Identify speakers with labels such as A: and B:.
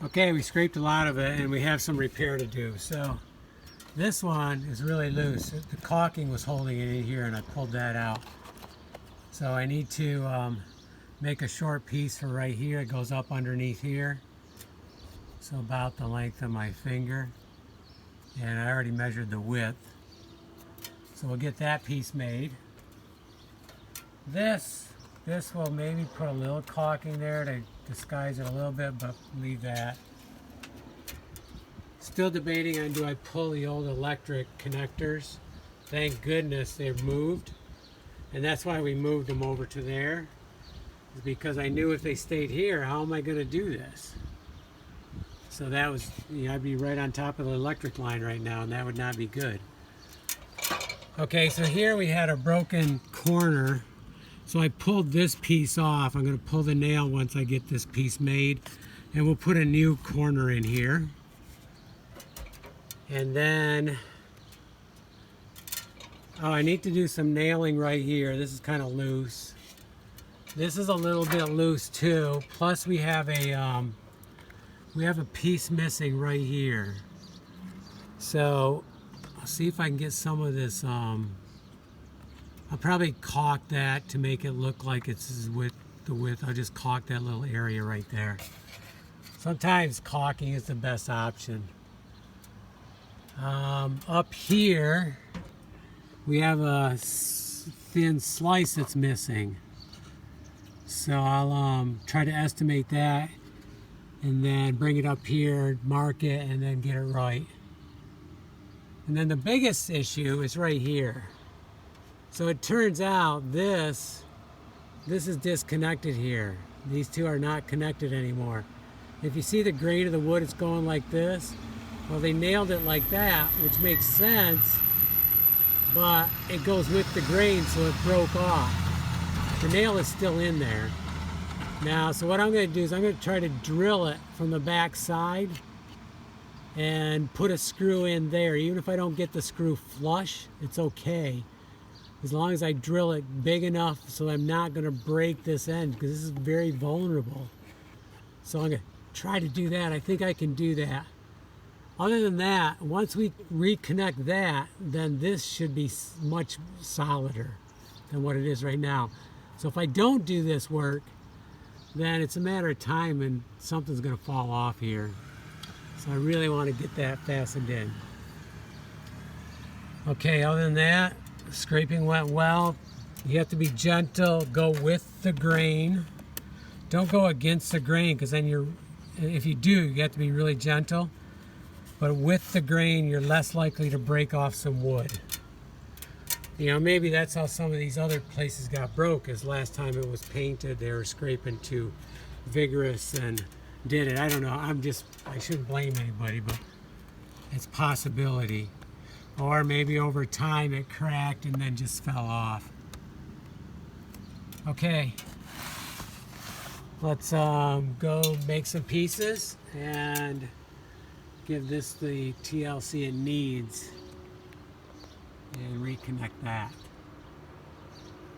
A: Okay, we scraped a lot of it and we have some repair to do. So this one is really loose. The caulking was holding it in here and I pulled that out. So I need to make a short piece for right here. It goes up underneath here. So about the length of my finger. And I already measured the width. So we'll get that piece made. This will maybe put a little caulking there to disguise it a little bit, but leave that. Still debating on, do I pull the old electric connectors? Thank goodness they've moved. And that's why we moved them over to there. Is because I knew if they stayed here, how am I going to do this? So that was, I'd be right on top of the electric line right now, and that would not be good. Okay, so here we had a broken corner. So I pulled this piece off. I'm going to pull the nail once I get this piece made. And we'll put a new corner in here. And then, I need to do some nailing right here. This is kind of loose. This is a little bit loose too. Plus we have a piece missing right here. So I'll see if I can get some of this. I'll probably caulk that to make it look like it's with the width. I'll just caulk that little area right there. Sometimes caulking is the best option. Up here, we have a thin slice that's missing. So I'll try to estimate that and then bring it up here, mark it, and then get it right. And then the biggest issue is right here. So it turns out this is disconnected here. These two are not connected anymore. If you see the grain of the wood, it's going like this. Well, they nailed it like that, which makes sense, but it goes with the grain, so it broke off. The nail is still in there. Now, so what I'm going to do is I'm going to try to drill it from the back side and put a screw in there. Even if I don't get the screw flush, it's okay. As long as I drill it big enough so I'm not going to break this end, because this is very vulnerable. So I'm going to try to do that. I think I can do that. Other than that, once we reconnect that, then this should be much solider than what it is right now. So if I don't do this work, then it's a matter of time and something's going to fall off here. So I really want to get that fastened in. Okay, other than that, scraping went well. You have to be gentle, go with the grain. Don't go against the grain, because then if you do, you have to be really gentle. But with the grain, you're less likely to break off some wood. Maybe that's how some of these other places got broke, is last time it was painted, they were scraping too vigorous and did it. I don't know, I shouldn't blame anybody, but it's a possibility. Or maybe over time it cracked and then just fell off. Okay, let's go make some pieces and give this the TLC it needs and reconnect that.